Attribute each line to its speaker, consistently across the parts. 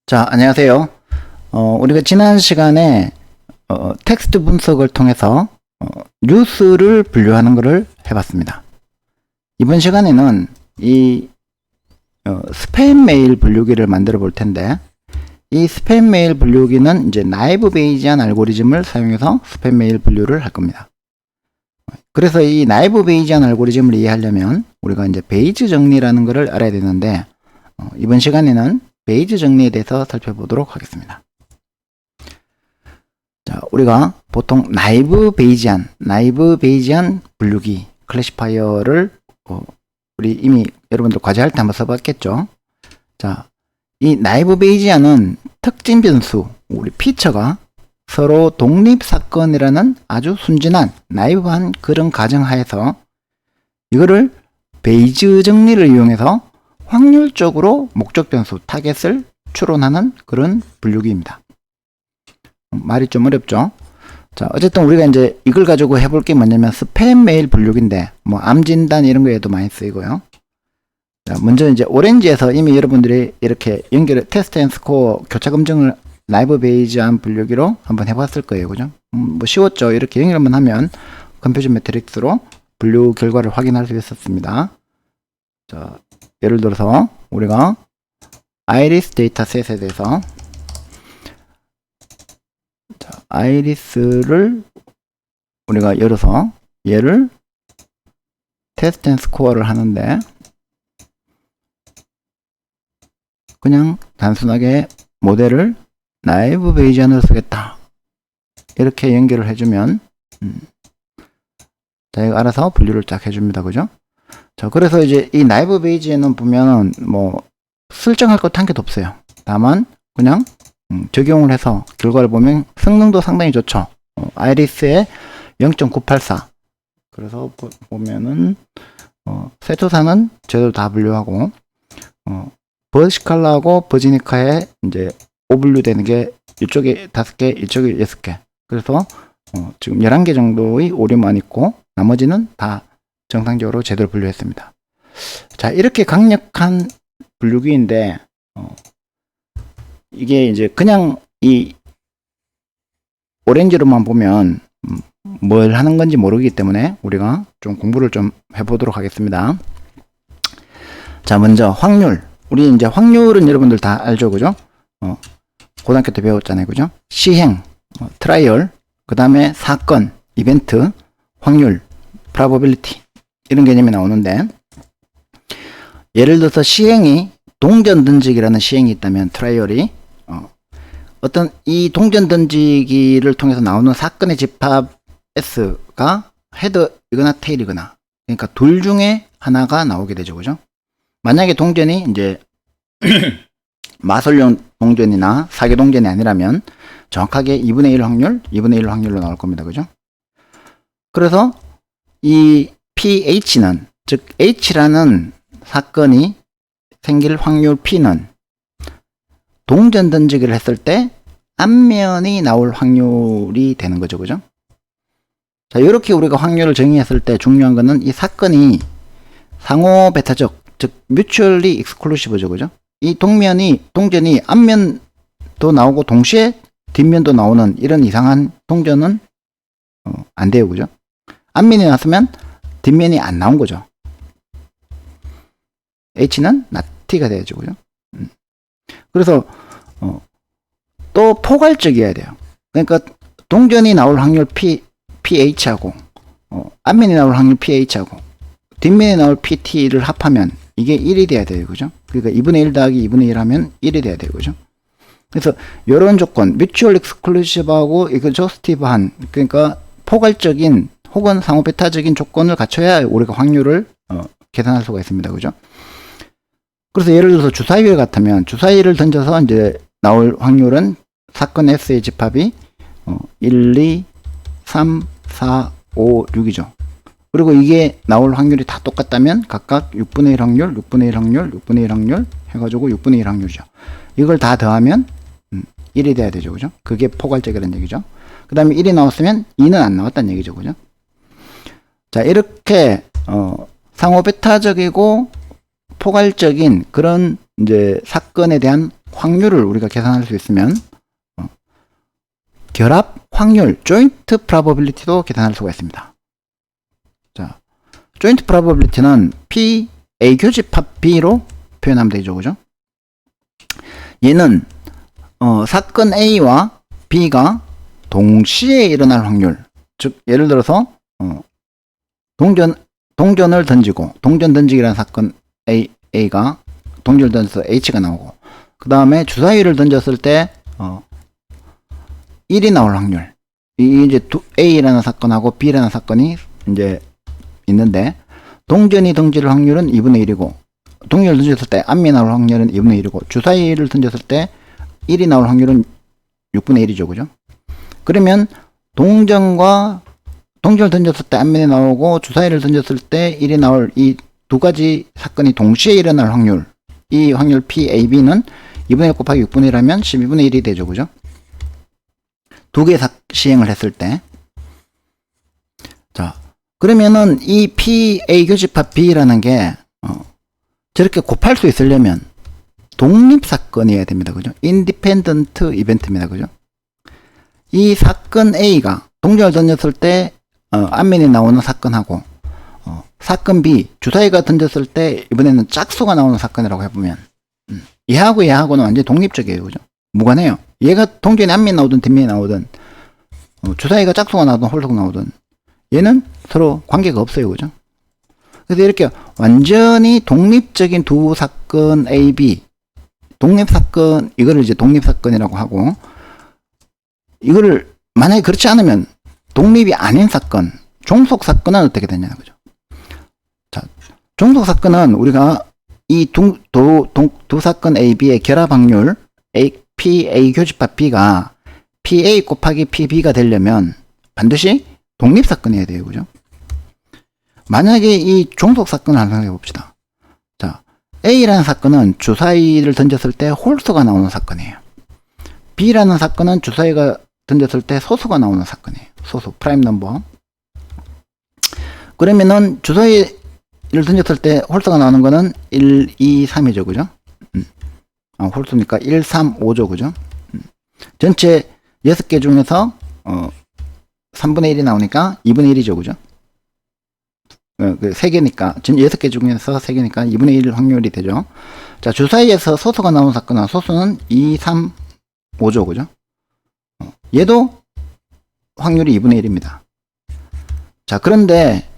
Speaker 1: 자, 안녕하세요. 우리가 지난 시간에 텍스트 분석을 통해서 뉴스를 분류하는 것을 해봤습니다. 이번 시간에는 이 스팸 메일 분류기를 만들어 볼 텐데, 이 스팸 메일 분류기는 이제 나이브 베이지안 알고리즘을 사용해서 스팸 메일 분류를 할 겁니다. 그래서 이 나이브 베이지안 알고리즘을 이해하려면 우리가 이제 베이지 정리라는 것을 알아야 되는데, 이번 시간에는 베이지 정리에 대해서 살펴보도록 하겠습니다. 자, 우리가 보통 나이브 베이지안 분류기 클래시파이어를 우리 이미 여러분들 과제할 때 한번 써봤겠죠. 자, 이 나이브 베이지안은 특징 변수, 우리 피처가 서로 독립 사건이라는 아주 순진한 나이브한 그런 가정하에서 이거를 베이지 정리를 이용해서 확률적으로 목적 변수 타겟을 추론하는 그런 분류기입니다. 말이 좀 어렵죠? 자, 어쨌든 우리가 이제 이걸 가지고 해볼 게 뭐냐면 스팸 메일 분류기인데, 뭐 암 진단 이런 거에도 많이 쓰이고요. 자, 먼저 이제 오렌지에서 이미 여러분들이 이렇게 테스트 앤 스코어 교차 검증을 나이브 베이지안 분류기로 한번 해봤을 거예요. 그죠? 뭐 쉬웠죠? 이렇게 연결만 하면 컴퓨터 매트릭스로 분류 결과를 확인할 수 있었습니다. 자, 예를 들어서 우리가 아이리스 데이터셋에 대해서 아이리스를 우리가 열어서 얘를 테스트 앤 스코어를 하는데, 그냥 단순하게 모델을 나이브 베이지안으로 쓰겠다 이렇게 연결을 해주면 자기가 알아서 분류를 쫙 해줍니다. 그죠? 자, 그래서 이제 이 나이브 베이지에는 보면 뭐 설정할 것도 한 개도 없어요. 다만 그냥 적용을 해서 결과를 보면 성능도 상당히 좋죠. 아이리스의 0.984. 그래서 보면은 세토사는 제대로 다 분류하고 버시칼라하고 버지니카에 이제 오분류 되는 게 이쪽에 5개, 이쪽에 6개. 그래서 지금 11개 정도의 오류만 있고 나머지는 다 정상적으로 제대로 분류했습니다. 자, 이렇게 강력한 분류기인데 이게 이제 그냥 이 오렌지로만 보면 뭘 하는 건지 모르기 때문에 우리가 좀 공부를 좀 해보도록 하겠습니다. 자, 먼저 확률. 우리 이제 확률은 여러분들 다 알죠, 그죠? 고등학교 때 배웠잖아요, 그죠? 시행, 트라이얼, 그 다음에 사건, 이벤트, 확률, probability 이런 개념이 나오는데, 예를 들어서 시행이 동전 던지기라는 시행이 있다면 트라이얼이 어떤 이 동전 던지기를 통해서 나오는 사건의 집합 S가 헤드이거나 테일이거나, 그러니까 둘 중에 하나가 나오게 되죠, 그죠? 만약에 동전이 이제 마술용 동전이나 사기 동전이 아니라면 정확하게 2분의 1 확률, 2분의 1 확률로 나올 겁니다, 그죠? 그래서 이 PH는, 즉 H라는 사건이 생길 확률 P는 동전 던지기를 했을 때 앞면이 나올 확률이 되는 거죠, 그죠? 자, 이렇게 우리가 확률을 정의했을 때 중요한 거는 이 사건이 상호 배타적, 즉 뮤추얼리 익스클루시브죠, 그죠? 이 동전이 앞면도 나오고 동시에 뒷면도 나오는 이런 이상한 동전은 안 돼요, 그죠? 앞면이 나왔으면 뒷면이 안 나온 거죠. H는 나티가 돼야죠, 그죠? 그래서 또 포괄적이어야 돼요. 그러니까 동전이 나올 확률 PH하고 앞면이 나올 확률 PH하고 뒷면이 나올 PT를 합하면 이게 1이 돼야 돼요, 그죠? 그러니까 2분의 1 더하기 2분의 1 하면 1이 돼야 돼요, 그죠? 그래서 이런 조건, 뮤추얼 익스클루시브하고 익저스티브한, 그러니까 포괄적인 혹은 상호 배타적인 조건을 갖춰야 우리가 확률을 계산할 수가 있습니다, 그죠? 그래서 예를 들어서 주사위를 같으면 주사위를 던져서 이제 나올 확률은 사건 S의 집합이 1, 2, 3, 4, 5, 6이죠. 그리고 이게 나올 확률이 다 똑같다면 각각 6분의 1 확률, 6분의 1 확률, 6분의 1 확률 해가지고 6분의 1 확률이죠. 이걸 다 더하면 1이 돼야 되죠, 그죠? 그게 포괄적이라는 얘기죠. 그 다음에 1이 나왔으면 2는 안 나왔다는 얘기죠, 그죠? 자, 이렇게 상호 배타적이고 포괄적인 그런 이제 사건에 대한 확률을 우리가 계산할 수 있으면 결합 확률 joint probability도 계산할 수가 있습니다. 자, joint probability는 P A 교집합 B로 표현하면 되죠, 그죠? 얘는 사건 A와 B가 동시에 일어날 확률, 즉 예를 들어서 동전을 던지고 동전 던지기라는 사건 A가 동전을 던져서 H가 나오고 그 다음에 주사위를 던졌을 때 1이 나올 확률. 이 이제 A라는 사건하고 B라는 사건이 이제 있는데 동전이 던질 확률은 2분의 1이고 동전을 던졌을 때 암이 나올 확률은 2분의 1이고 주사위를 던졌을 때 1이 나올 확률은 6분의 1이죠. 그죠? 그러면 동전을 던졌을 때 앞면에 나오고 주사위를 던졌을 때 1이 나올 이 두 가지 사건이 동시에 일어날 확률, 이 확률 PAB는 2분의 1 곱하기 6분의 1하면 12분의 1이 되죠. 그죠? 두 개 시행을 했을 때. 자, 그러면은 이 PA 교집합 B라는 게 저렇게 곱할 수 있으려면 독립사건이어야 됩니다. 그죠? 인디펜던트 이벤트입니다. 그죠? 이 사건 A가 동전을 던졌을 때 앞면에 나오는 사건하고 사건 B, 주사위가 던졌을 때 이번에는 짝수가 나오는 사건이라고 해보면 얘하고는 완전히 독립적이에요. 그죠? 무관해요. 얘가 동전이 앞면에 나오든 뒷면에 나오든 주사위가 짝수가 나오든 홀수가 나오든 얘는 서로 관계가 없어요. 그죠? 그래서 이렇게 완전히 독립적인 두 사건 A, B 독립사건, 이거를 이제 독립사건이라고 하고 이거를 만약에 그렇지 않으면 독립이 아닌 사건, 종속사건은 어떻게 되냐는 거죠. 자, 종속사건은 우리가 이 두 사건 A, B의 결합 확률 PA 교집합 B가 PA 곱하기 PB가 되려면 반드시 독립사건이어야 돼요. 그죠? 만약에 이 종속사건을 한번 해봅시다. 자, A라는 사건은 주사위를 던졌을 때 홀수가 나오는 사건이에요. B라는 사건은 주사위가 던졌을 때 소수가 나오는 사건이에요. 소수, 프라임 넘버. 그러면은 주사위를 던졌을 때 홀수가 나오는 거는 1, 2, 3이죠. 그죠? 홀수니까 1, 3, 5죠. 그죠? 전체 6개 중에서 3분의 1이 나오니까 2분의 1이죠. 그죠? 3개니까, 6개 중에서 3개니까 2분의 1 확률이 되죠. 자, 주사위에서 소수가 나오는 사건은 소수는 2, 3, 5죠. 그죠? 얘도 확률이 2분의 1입니다. 자, 그런데,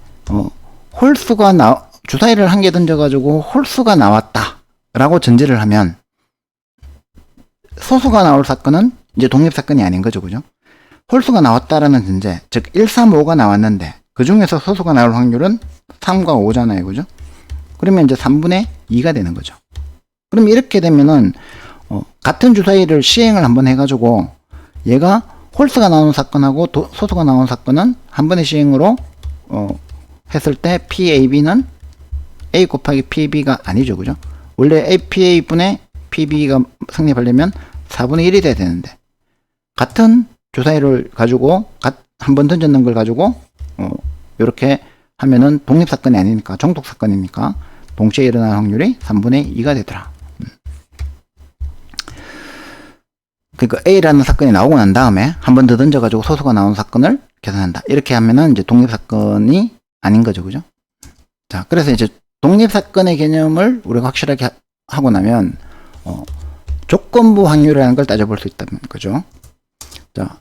Speaker 1: 주사위를 한 개 던져가지고 홀수가 나왔다. 라고 전제를 하면, 소수가 나올 사건은 이제 독립사건이 아닌 거죠. 그죠? 홀수가 나왔다라는 전제, 즉, 1, 3, 5가 나왔는데, 그 중에서 소수가 나올 확률은 3과 5잖아요. 그죠? 그러면 이제 3분의 2가 되는 거죠. 그럼 이렇게 되면은, 같은 주사위를 시행을 한번 해가지고, 얘가 홀수가 나오는 사건하고 소수가 나오는 사건은 한 번의 시행으로, 했을 때 PAB는 A 곱하기 PB가 아니죠. 그죠? 원래 APA분의 PB가 성립하려면 4분의 1이 돼야 되는데, 같은 주사위를 가지고, 한 번 던졌는 걸 가지고, 이렇게 하면은 독립사건이 아니니까, 종속사건이니까, 동시에 일어날 확률이 3분의 2가 되더라. 그러니까 A라는 사건이 나오고 난 다음에 한 번 더 던져가지고 소수가 나온 사건을 계산한다. 이렇게 하면은 이제 독립사건이 아닌 거죠. 그죠? 자, 그래서 이제 독립사건의 개념을 우리가 확실하게 하고 나면, 조건부 확률이라는 걸 따져볼 수 있다는 거죠. 자,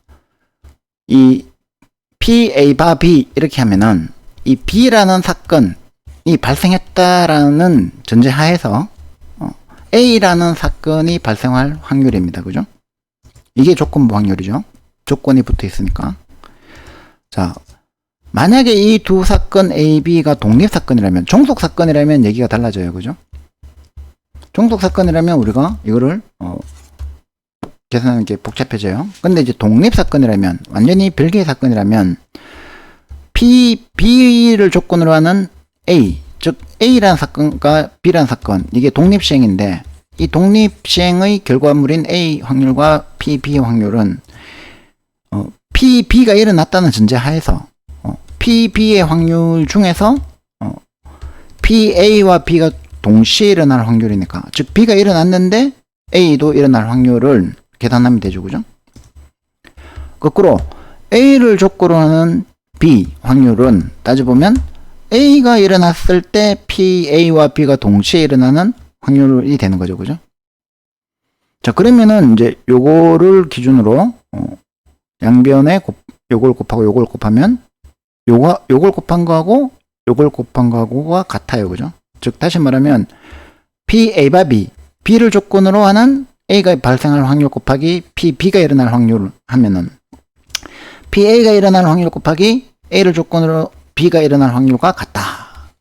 Speaker 1: 이 PA 바 B 이렇게 하면은 이 B라는 사건이 발생했다라는 전제 하에서 A라는 사건이 발생할 확률입니다. 그죠? 이게 조건부 확률이죠. 조건이 붙어 있으니까. 자, 만약에 이 두 사건 A, B가 독립사건이라면, 종속사건이라면 얘기가 달라져요. 그죠? 종속사건이라면 우리가 이거를 계산하는 게 복잡해져요. 근데 이제 독립사건이라면, 완전히 별개의 사건이라면 B를 조건으로 하는 A, 즉 A라는 사건과 B라는 사건, 이게 독립시행인데 이 독립시행의 결과물인 A 확률과 PB 확률은 PB가 일어났다는 전제 하에서 PB의 확률 중에서 PA와 B가 동시에 일어날 확률이니까, 즉 B가 일어났는데 A도 일어날 확률을 계산하면 되죠. 그죠? 거꾸로 A를 조건으로 하는 B 확률은 따져보면 A가 일어났을 때 PA와 B가 동시에 일어나는 확률이 되는 거죠. 그죠? 자, 그러면은 이제 요거를 기준으로 양변에 요걸 곱하고 요걸 곱하면 요걸 곱한 거하고 요걸 곱한 거하고가 같아요. 그죠? 즉 다시 말하면 PA바 B, B를 조건으로 하는 A가 발생할 확률 곱하기 B가 일어날 확률 하면은 PA가 일어날 확률 곱하기 A를 조건으로 B가 일어날 확률과 같다.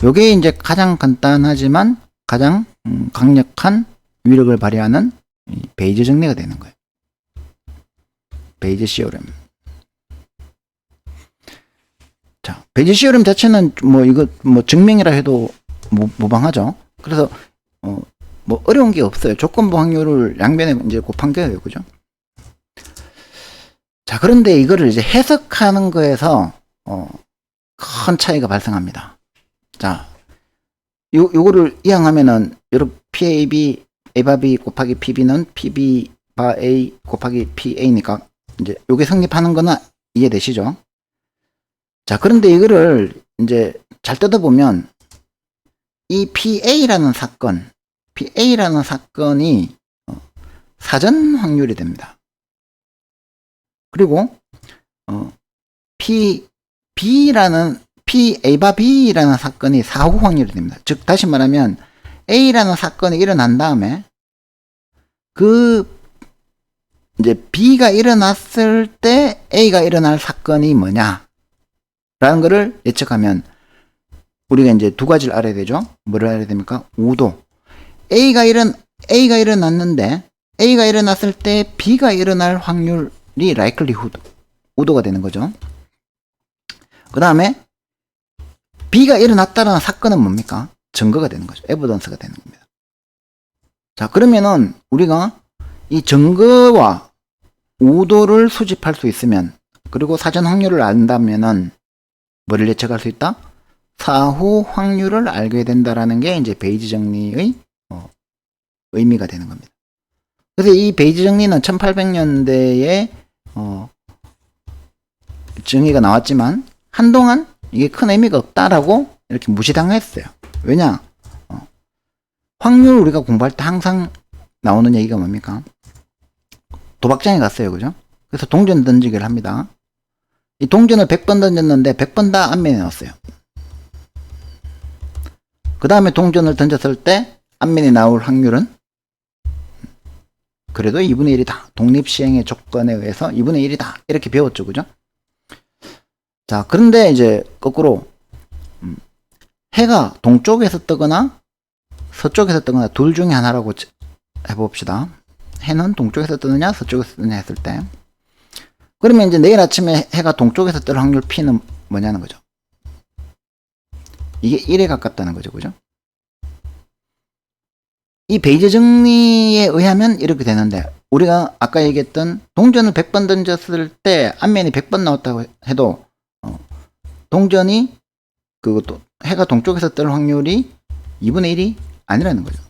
Speaker 1: 요게 이제 가장 간단하지만 가장 강력한 위력을 발휘하는 베이지 정리가 되는 거예요. 베이지 시오렘. 자, 베이지 시오렘 자체는 이거 증명이라 해도 무방하죠. 그래서 어려운 게 없어요. 조건부 확률을 양변에 이제 곱한 거예요. 그죠? 자, 그런데 이거를 이제 해석하는 거에서 큰 차이가 발생합니다. 자, 요거를 이항하면은 여러분 PAB A바 B 곱하기 PB는 PB 바 A 곱하기 PA니까 이제 요게 성립하는 거는 이해되시죠? 자, 그런데 이거를 이제 잘 뜯어보면 이 PA라는 사건이 사전 확률이 됩니다. 그리고 PA바 B라는 사건이 사후 확률이 됩니다. 즉 다시 말하면 A라는 사건이 일어난 다음에 이제 B가 일어났을 때 A가 일어날 사건이 뭐냐 라는 거를 예측하면 우리가 이제 두 가지를 알아야 되죠. 뭐를 알아야 됩니까? 우도. A가 일어났는데 A가 일어났을 때 B가 일어날 확률이 likelihood, 우도가 되는 거죠. 그 다음에 B가 일어났다는 사건은 뭡니까? 증거가 되는 거죠. 에비던스가 되는 겁니다. 자, 그러면은 우리가 이 증거와 우도를 수집할 수 있으면, 그리고 사전 확률을 안다면은 뭐를 예측할 수 있다? 사후 확률을 알게 된다라는 게 이제 베이지 정리의 의미가 되는 겁니다. 그래서 이 베이지 정리는 1800년대에 정의가 나왔지만 한동안 이게 큰 의미가 없다라고 이렇게 무시당했어요. 왜냐? 확률 우리가 공부할 때 항상 나오는 얘기가 뭡니까? 도박장에 갔어요. 그죠? 그래서 동전 던지기를 합니다. 이 동전을 100번 던졌는데 100번 다 앞면에 넣었어요. 그 다음에 동전을 던졌을 때 앞면에 나올 확률은 그래도 2분의 1이다. 독립시행의 조건에 의해서 2분의 1이다. 이렇게 배웠죠. 그죠? 자, 그런데 이제 거꾸로 해가 동쪽에서 뜨거나 서쪽에서 뜨거나 둘 중에 하나라고 해봅시다. 해는 동쪽에서 뜨느냐 서쪽에서 뜨느냐 했을 때, 그러면 이제 내일 아침에 해가 동쪽에서 뜰 확률 P는 뭐냐는 거죠. 이게 1에 가깝다는 거죠. 그죠? 이 베이지 정리에 의하면 이렇게 되는데, 우리가 아까 얘기했던 동전을 100번 던졌을 때 앞면이 100번 나왔다고 해도 동전이 그것도 해가 동쪽에서 뜰 확률이 2분의 1이 아니라는 거죠.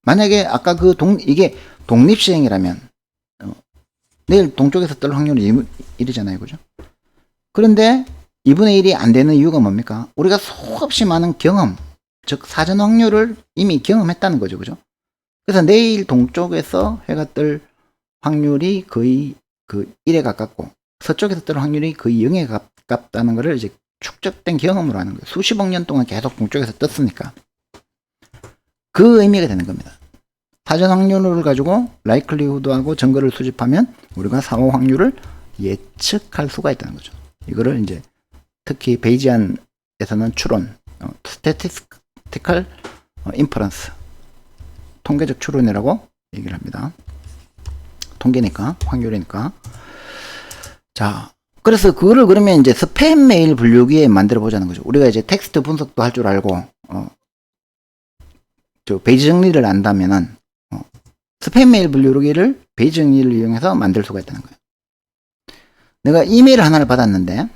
Speaker 1: 만약에 아까 이게 독립시행이라면 내일 동쪽에서 뜰 확률이 1이잖아요. 그죠? 그런데 2분의 1이 안 되는 이유가 뭡니까? 우리가 수없이 많은 경험, 즉 사전 확률을 이미 경험했다는 거죠. 그죠? 그래서 내일 동쪽에서 해가 뜰 확률이 거의 1에 가깝고 서쪽에서 뜰 확률이 거의 0에 가깝다는 것을 이제 축적된 경험으로 하는 거예요. 수십억 년 동안 계속 동쪽에서 떴으니까. 그 의미가 되는 겁니다. 사전 확률을 가지고 likelihood하고 증거를 수집하면 우리가 사후 확률을 예측할 수가 있다는 거죠. 이거를 이제 특히 베이지안에서는 추론, statistical inference, 통계적 추론이라고 얘기를 합니다. 통계니까, 확률이니까. 자, 그래서 그거를 그러면 이제 스팸 메일 분류기에 만들어 보자는 거죠. 우리가 이제 텍스트 분석도 할 줄 알고, 베이지 정리를 안다면은, 스팸 메일 분류기를 베이지 정리를 이용해서 만들 수가 있다는 거예요. 내가 이메일 하나를 받았는데,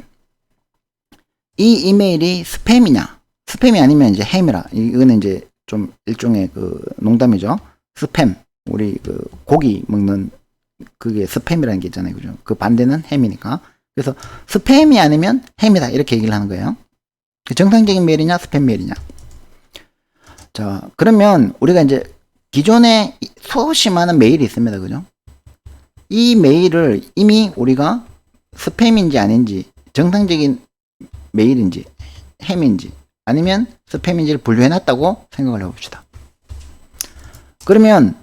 Speaker 1: 이 이메일이 스팸이냐, 스팸이 아니면 이제 햄이라, 이거는 이제 좀 일종의 그 농담이죠. 스팸. 우리 그 고기 먹는 그게 스팸이라는 게 있잖아요. 그죠? 그 반대는 햄이니까. 그래서 스팸이 아니면 햄이다. 이렇게 얘기를 하는 거예요. 정상적인 메일이냐, 스팸 메일이냐. 자, 그러면 우리가 이제 기존에 수없이 많은 메일이 있습니다. 그죠? 이 메일을 이미 우리가 스팸인지 아닌지, 정상적인 메일인지, 햄인지, 아니면 스팸인지를 분류해놨다고 생각을 해봅시다. 그러면,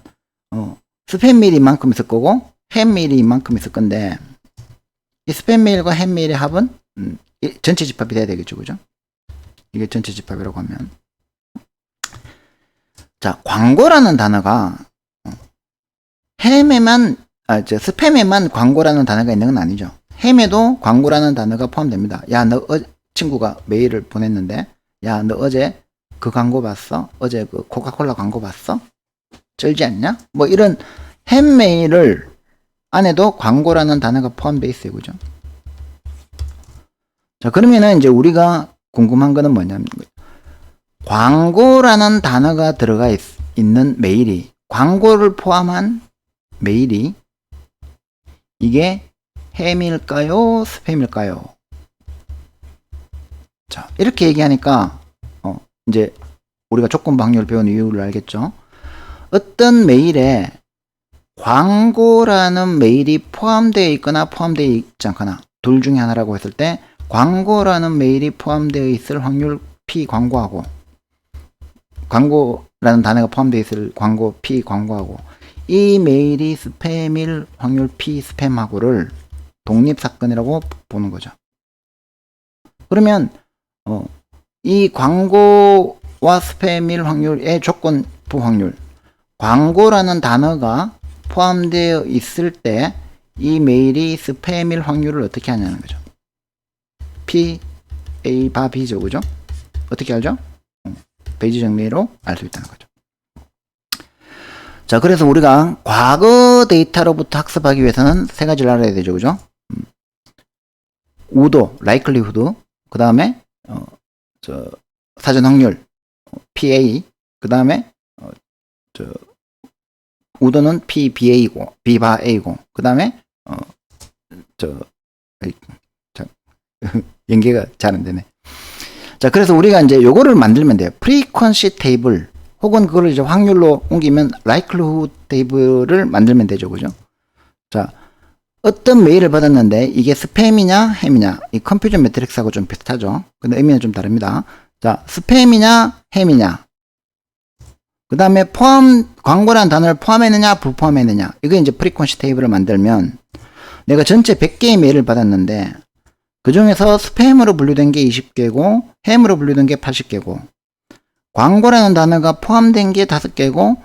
Speaker 1: 스팸 메일이 이만큼 있을 거고, 햄 메일이 이만큼 있을 건데, 이 스팸 메일과 햄 메일의 합은, 전체 집합이 돼야 되겠죠. 그죠? 이게 전체 집합이라고 하면. 자, 광고라는 단어가 스팸에만 광고라는 단어가 있는 건 아니죠. 햄에도 광고라는 단어가 포함됩니다. 야, 너 친구가 메일을 보냈는데, 야, 너 어제 그 광고 봤어? 어제 그 코카콜라 광고 봤어? 쩔지 않냐? 뭐 이런 햄 메일을 안에도 광고라는 단어가 포함되어 있어요. 그죠? 자, 그러면은 이제 우리가 궁금한 거는 뭐냐면, 광고라는 단어가 들어가 있는 메일이, 광고를 포함한 메일이 이게 햄일까요? 스팸일까요? 자, 이렇게 얘기하니까 이제 우리가 조건부 확률 배운 이유를 알겠죠? 어떤 메일에 광고라는 메일이 포함되어 있거나 포함되어 있지 않거나 둘 중에 하나라고 했을 때 광고라는 메일이 포함되어 있을 확률 P 광고하고 광고라는 단어가 포함되어 있을 광고 P 광고하고 이 메일이 스팸일 확률 P 스팸하고를 독립사건이라고 보는 거죠. 그러면 이 광고와 스팸일 확률의 조건부 확률, 광고라는 단어가 포함되어 있을 때 이 메일이 스팸일 확률을 어떻게 하냐는 거죠. P, A, 바, B죠. 그죠? 어떻게 알죠? 베이지 정리로 알 수 있다는 거죠. 자, 그래서 우리가 과거 데이터로부터 학습하기 위해서는 세 가지를 알아야 되죠. 그죠? 우도, likelihood, 그 다음에 사전 확률, PA, 그 다음에 우도는 PBA고, B바 A고, 그 다음에 연계가 잘 안 되네. 자, 그래서 우리가 이제 요거를 만들면 돼요. 프리퀀시 테이블 혹은 그걸 이제 확률로 옮기면 likelihood 테이블을 만들면 되죠. 그죠? 자, 어떤 메일을 받았는데 이게 스팸이냐 햄이냐, 이 컴퓨전 매트릭스하고 좀 비슷하죠. 근데 의미는 좀 다릅니다. 자, 스팸이냐 햄이냐, 그 다음에 광고라는 단어를 포함했느냐 불포함했느냐, 이게 이제 프리퀀시 테이블을 만들면 내가 전체 100개의 메일을 받았는데 그 중에서 스팸으로 분류된 게 20개고 햄으로 분류된 게 80개고 광고라는 단어가 포함된 게 5개고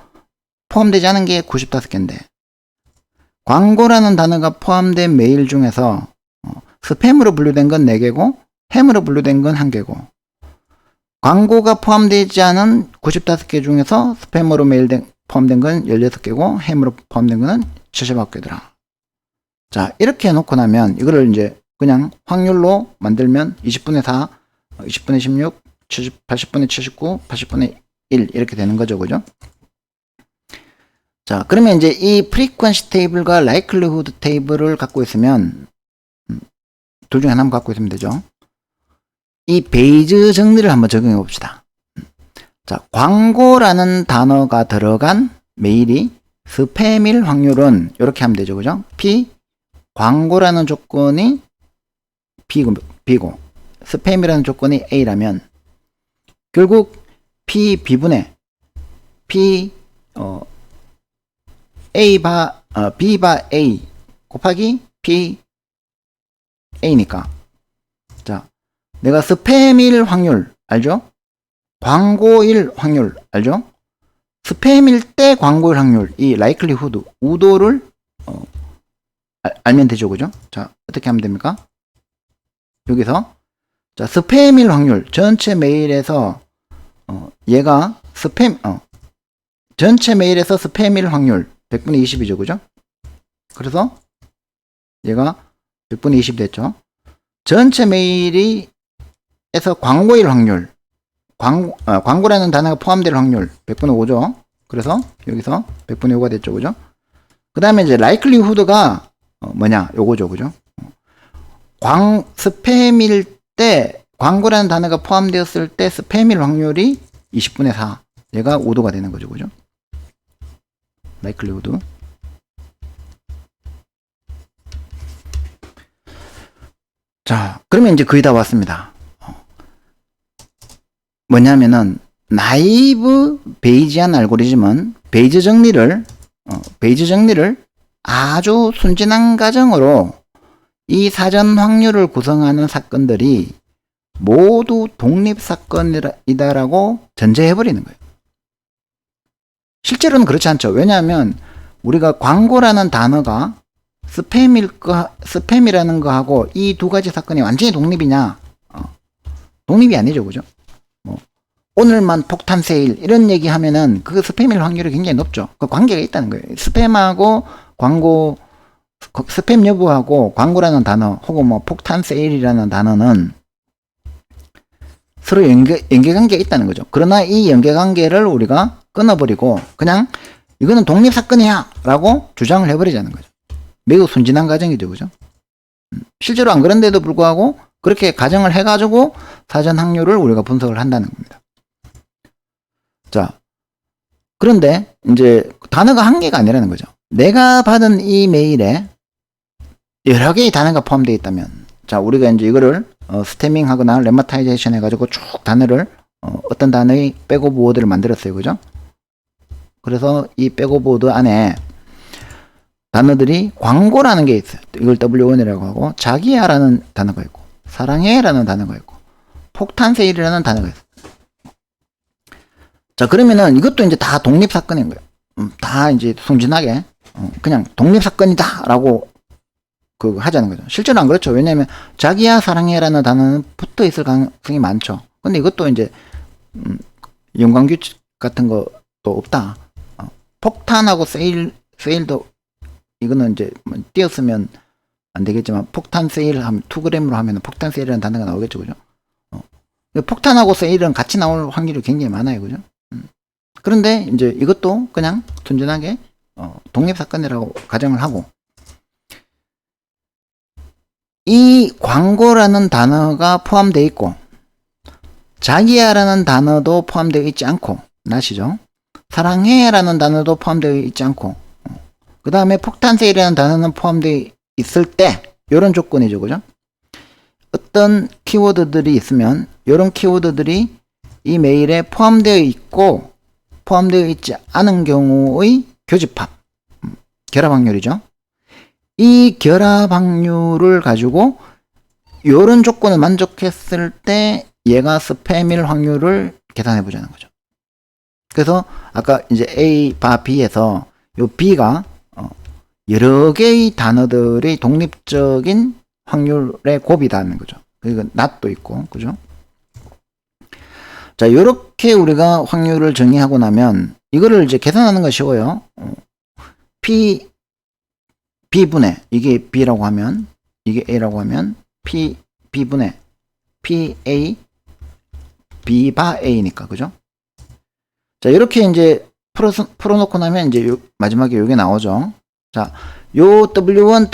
Speaker 1: 포함되지 않은 게 95개인데 광고라는 단어가 포함된 메일 중에서 스팸으로 분류된 건 4개고 햄으로 분류된 건 1개고 광고가 포함되지 않은 95개 중에서 스팸으로 포함된 건 16개고 햄으로 포함된 거는 79개더라. 자, 이렇게 해놓고 나면 이거를 이제 그냥 확률로 만들면 20분의 4, 20분의 16, 80분의 79, 80분의 1 이렇게 되는 거죠. 그죠? 자, 그러면 이제 이 프리퀀시 테이블과 likelihood 테이블을 갖고 있으면 둘 중에 하나만 갖고 있으면 되죠. 이 베이즈 정리를 한번 적용해 봅시다. 자, 광고라는 단어가 들어간 메일이 스팸일 확률은 이렇게 하면 되죠. 그죠? P 광고라는 조건이 B고 스팸이라는 조건이 A라면 결국 P B분의 P B바 A 곱하기 P A니까 자, 내가 스팸일 확률 알죠? 광고일 확률 알죠? 스팸일 때 광고일 확률 이 likelihood 우도를 알면 되죠. 그죠? 자, 어떻게 하면 됩니까? 여기서 자, 스팸일 확률 전체 메일에서 얘가 전체 메일에서 스팸일 확률 100분의 20이죠. 그죠? 그래서 얘가 100분의 20 됐죠. 전체 메일이 에서 광고일 확률 광고라는 단어가 포함될 확률 100분의 5죠. 그래서 여기서 100분의 5가 됐죠. 그죠? 그 다음에 이제 likelihood가 뭐냐? 요거죠. 그죠? 스팸일 때, 광고라는 단어가 포함되었을 때 스팸일 확률이 20분의 4. 얘가 5도가 되는 거죠. 그죠? likelihood. 자, 그러면 이제 거의 다 왔습니다. 뭐냐면은, 나이브 베이지안 알고리즘은 베이즈 정리를 아주 순진한 과정으로 이 사전 확률을 구성하는 사건들이 모두 독립사건이다라고 전제해버리는 거예요. 실제로는 그렇지 않죠. 왜냐하면 우리가 광고라는 단어가 스팸이라는 거하고 이 두 가지 사건이 완전히 독립이냐? 독립이 아니죠. 그죠? 오늘만 폭탄 세일 이런 얘기 하면은 그 스팸일 확률이 굉장히 높죠. 그 관계가 있다는 거예요. 스팸하고 광고, 스팸 여부하고 광고라는 단어 혹은 뭐 폭탄 세일이라는 단어는 서로 연계관계가 있다는 거죠. 그러나 이 연계관계를 우리가 끊어버리고 그냥 이거는 독립사건이야 라고 주장을 해버리자는 거죠. 매우 순진한 과정이죠. 그죠? 실제로 안 그런데도 불구하고 그렇게 가정을 해가지고 사전 확률을 우리가 분석을 한다는 겁니다. 자, 그런데 이제 단어가 한 개가 아니라는 거죠. 내가 받은 이 메일에 여러 개의 단어가 포함되어 있다면, 자, 우리가 이제 이거를 스태밍 하거나 레마타이제이션 해가지고 쭉 단어를 어떤 단어의 백오브 워드를 만들었어요. 그죠? 그래서 이 백오브 워드 안에 단어들이 광고라는 게 있어요. 이걸 W1이라고 하고, 자기야라는 단어가 있고, 사랑해라는 단어가 있고, 폭탄 세일이라는 단어가 있어요. 자, 그러면은 이것도 이제 다 독립사건인 거예요. 다 이제 순진하게 그냥 독립사건이다라고 하자는 거죠. 실제로 안 그렇죠. 왜냐하면 자기야 사랑해라는 단어는 붙어 있을 가능성이 많죠. 근데 이것도 이제 연관규칙 같은 것도 없다. 폭탄하고 세일도 이거는 이제 띄었으면 안 되겠지만 폭탄 세일 하면 2g으로 하면 폭탄 세일이라는 단어가 나오겠죠. 그죠? 폭탄하고 세일은 같이 나올 확률이 굉장히 많아요. 그죠? 그런데 이제 이것도 그냥 순진하게 독립사건이라고 가정을 하고, 이 광고라는 단어가 포함되어 있고 자기야라는 단어도 포함되어 있지 않고, 나시죠? 사랑해라는 단어도 포함되어 있지 않고, 그 다음에 폭탄세일이라는 단어는 포함되어 있을 때 이런 조건이죠. 그죠? 어떤 키워드들이 있으면 이런 키워드들이 이 메일에 포함되어 있고 포함되어 있지 않은 경우의 교집합, 결합 확률이죠. 이 결합 확률을 가지고 이런 조건을 만족했을 때 얘가 스팸일 확률을 계산해 보자는 거죠. 그래서 아까 이제 A 바 B에서 요 B가 여러 개의 단어들의 독립적인 확률의 곱이다는 거죠. 그리고 not도 있고, 그죠? 자, 요렇게 우리가 확률을 정의하고 나면 이거를 이제 계산하는 거 쉬워요. B분의, 이게 B라고 하면, 이게 A라고 하면, B분의, PA, B 바 A니까, 그죠? 자, 이렇게 이제 풀어놓고 나면 이제 마지막에 요게 나오죠. 자, 요 W1,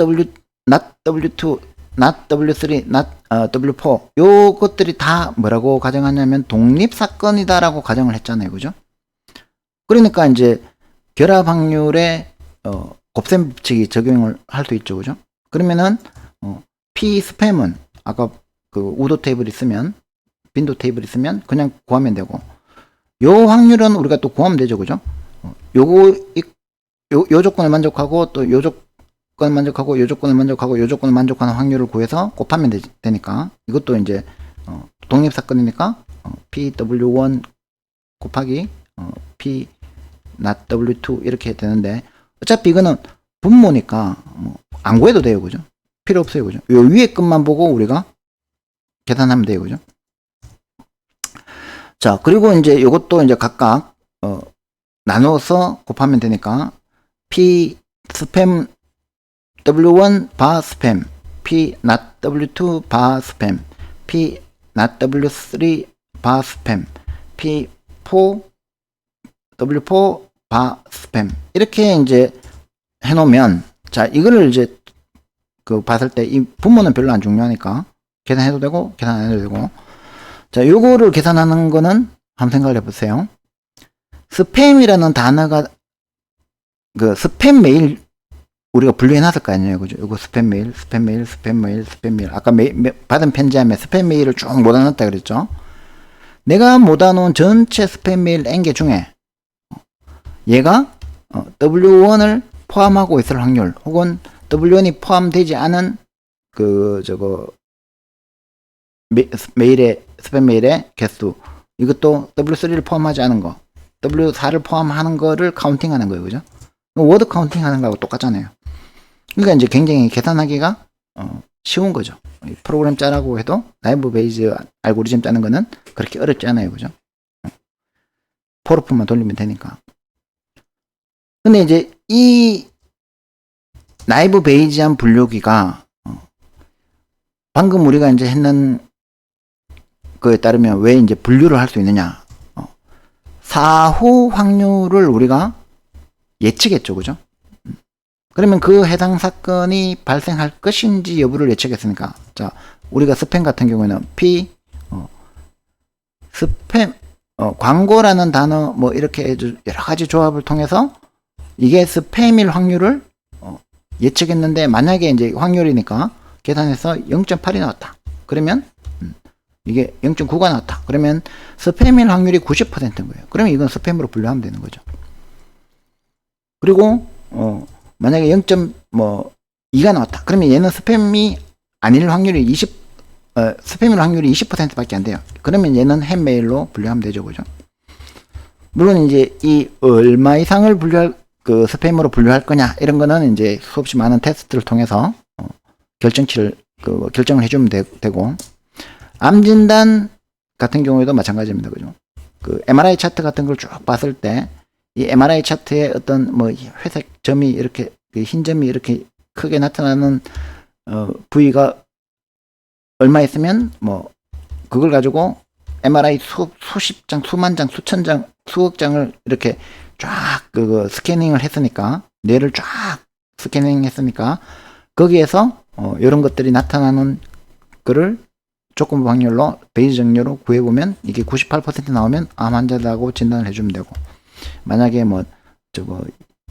Speaker 1: not W2, not W3, not W4, 요것들이 다 뭐라고 가정하냐면 독립사건이다라고 가정을 했잖아요. 그죠? 그러니까 이제 결합 확률에 곱셈 법칙이 적용을 할 수 있죠. 그죠? 그러면은 P 스팸은 아까 그 우도 테이블 있으면, 빈도 테이블 있으면 그냥 구하면 되고, 요 확률은 우리가 또 구하면 되죠. 그죠? 요 조건을 만족하고 또 요 조건을 만족하고 요 조건을 만족하고 요 조건을 만족하는 확률을 구해서 곱하면 되니까, 이것도 이제 독립사건이니까 PW1 곱하기 P not W2 이렇게 되는데, 어차피 이거는 분모니까 안 구해도 돼요. 그죠? 필요 없어요. 그죠? 요 위에 것만 보고 우리가 계산하면 돼요. 그죠? 자, 그리고 이제 요것도 이제 각각 나눠서 곱하면 되니까 P 스팸 W1 바 스팸, P not W2 바 스팸, P not W3 바 스팸, P4 W4 바 스팸 이렇게 이제 해놓으면 자 이거를 이제 그 봤을 때 이 분모는 별로 안 중요하니까 계산해도 되고 계산 안 해도 되고 자 요거를 계산하는 거는 한번 생각을 해보세요. 스팸이라는 단어가 그 스팸 메일 우리가 분류해 놨을 거 아니에요, 그죠? 요거 스팸 메일, 스팸 메일, 스팸 메일, 스팸 메일. 아까 받은 편지함에 스팸 메일을 쭉 모아놨다 그랬죠? 내가 모아놓은 전체 스팸 메일 N개 중에 얘가 W1을 포함하고 있을 확률 혹은 W1이 포함되지 않은 메일의 스팸 메일의 개수 이것도 W3를 포함하지 않은 거 W4를 포함하는 거를 카운팅하는 거예요, 그죠? 워드 카운팅하는 거하고 똑같잖아요. 그러니까 이제 굉장히 계산하기가 쉬운 거죠. 프로그램 짜라고 해도 나이브 베이즈 알고리즘 짜는 거는 그렇게 어렵지 않아요, 그죠? 포로프만 돌리면 되니까. 근데 이제 이 나이브 베이지안 분류기가 방금 우리가 이제 했는 거에 따르면 왜 이제 분류를 할 수 있느냐? 사후 확률을 우리가 예측했죠, 그죠? 그러면 그 해당 사건이 발생할 것인지 여부를 예측했으니까, 자, 우리가 스팸 같은 경우에는 스팸, 광고라는 단어, 뭐, 이렇게 여러 가지 조합을 통해서 이게 스팸일 확률을 예측했는데, 만약에 이제 확률이니까 계산해서 0.8이 나왔다. 그러면, 이게 0.9가 나왔다. 그러면 스팸일 확률이 90%인 거예요. 그러면 이건 스팸으로 분류하면 되는 거죠. 그리고, 만약에 0.2가 나왔다. 그러면 얘는 스팸이 아닐 확률이 스팸일 확률이 20%밖에 안 돼요. 그러면 얘는 햄메일로 분류하면 되죠, 그죠? 물론 이제 이 얼마 이상을 스팸으로 분류할 거냐 이런 거는 이제 수없이 많은 테스트를 통해서 결정을 해주면 되고 암 진단 같은 경우에도 마찬가지입니다, 그죠? 그 MRI 차트 같은 걸 쭉 봤을 때 이 MRI 차트에 어떤 뭐 회색 점이 이렇게 흰 점이 이렇게 크게 나타나는 부위가 얼마 있으면 뭐 그걸 가지고 MRI 수십 장, 수만 장, 수천 장, 수억 장을 이렇게 쫙 스캐닝을 했으니까 뇌를 쫙 스캐닝했으니까 거기에서 이런 것들이 나타나는 거를 조건 확률로 베이지 정렬로 구해보면 이게 98% 나오면 암 환자라고 진단을 해주면 되고 만약에 뭐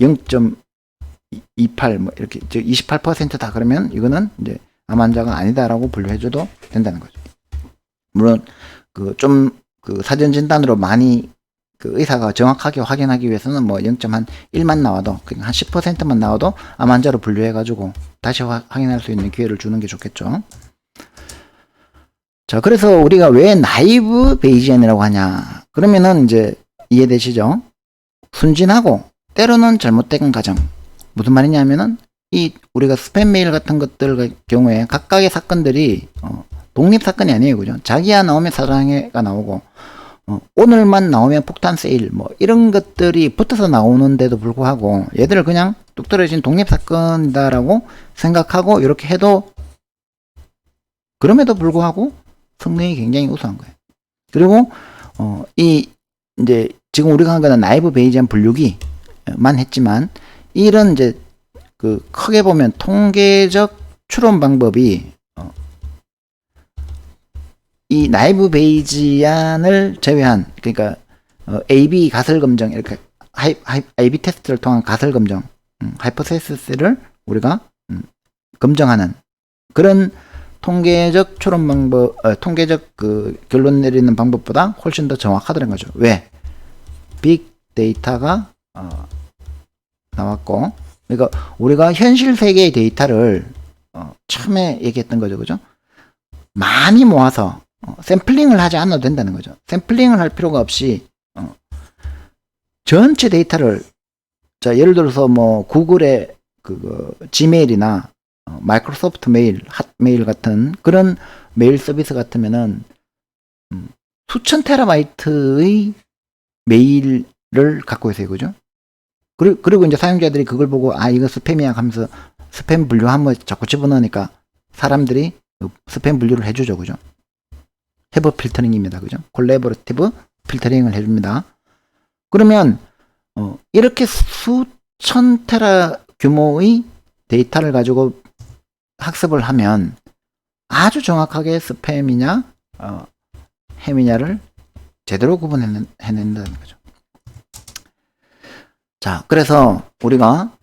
Speaker 1: 0.28 뭐 이렇게 28%다 그러면 이거는 이제 암 환자가 아니다라고 분류해줘도 된다는 거죠. 물론 사전 진단으로 많이 의사가 정확하게 확인하기 위해서는 뭐 0.1만 나와도 그냥 한 10%만 나와도 암 환자로 분류해가지고 다시 확인할 수 있는 기회를 주는 게 좋겠죠. 자, 그래서 우리가 왜 나이브 베이지안이라고 하냐? 그러면은 이제 이해되시죠? 순진하고 때로는 잘못된 가정. 무슨 말이냐면은 우리가 스팸 메일 같은 것들 경우에 각각의 사건들이 독립 사건이 아니에요, 그죠? 자기야 나오면 사장애가 나오고 오늘만 나오면 폭탄 세일 뭐 이런 것들이 붙어서 나오는데도 불구하고 얘들을 그냥 뚝 떨어진 독립 사건이다라고 생각하고 이렇게 해도 그럼에도 불구하고 성능이 굉장히 우수한 거예요. 그리고 이제 지금 우리가 한 거는 나이브 베이지안 분류기만 했지만 이런 이제 크게 보면 통계적 추론 방법이 이 나이브 베이지안을 제외한 그러니까 AB 가설 검정 이렇게 AB 테스트를 통한 가설 검정 하이포테시스를 우리가 검정하는 그런 통계적 추론 방법, 통계적 결론 내리는 방법보다 훨씬 더 정확하다는 거죠. 왜? 빅 데이터가 나왔고, 그러니까 우리가 현실 세계의 데이터를 처음에 얘기했던 거죠, 그죠? 많이 모아서 샘플링을 하지 않아도 된다는 거죠. 샘플링을 할 필요가 없이 전체 데이터를 자 예를 들어서 뭐 구글의 지메일이나 마이크로소프트 메일, 핫메일 같은 그런 메일 서비스 같으면은 수천 테라바이트의 메일을 갖고 있어요, 그죠? 그리고 이제 사용자들이 그걸 보고 이거 스팸이야 하면서 스팸 분류 한번 자꾸 집어넣으니까 사람들이 스팸 분류를 해주죠, 그죠? 해버 필터링입니다, 그죠? 콜래보레티브 필터링을 해줍니다. 그러면 이렇게 수천 테라 규모의 데이터를 가지고 학습을 하면 아주 정확하게 스팸이냐 햄이냐를 제대로 구분해낸다는 거죠. 자, 그래서 우리가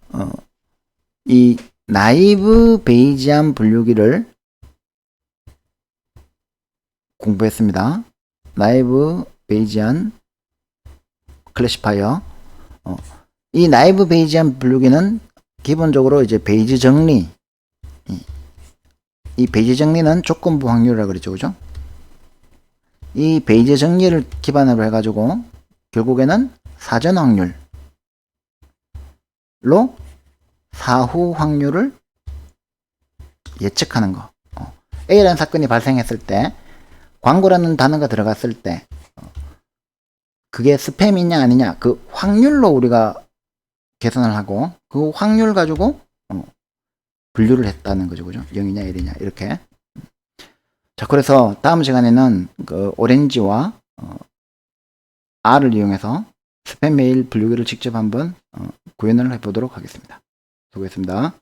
Speaker 1: 이 나이브 베이지안 분류기를 공부했습니다. 나이브 베이지안 클래시파이어. 이 나이브 베이지안 분류기는 기본적으로 이제 베이지 정리, 이 베이지 정리는 조건부 확률이라고 그랬죠, 그죠? 이 베이지 정리를 기반으로 해가지고 결국에는 사전 확률로 사후 확률을 예측하는 거. A라는 사건이 발생했을 때 광고라는 단어가 들어갔을 때 그게 스팸이냐 아니냐 그 확률로 우리가 계산을 하고 그 확률 가지고 분류를 했다는 거죠, 그죠? 0이냐 1이냐 이렇게. 자, 그래서 다음 시간에는 그 오렌지와 R을 이용해서 스팸 메일 분류기를 직접 한번 구현을 해보도록 하겠습니다. 수고했습니다.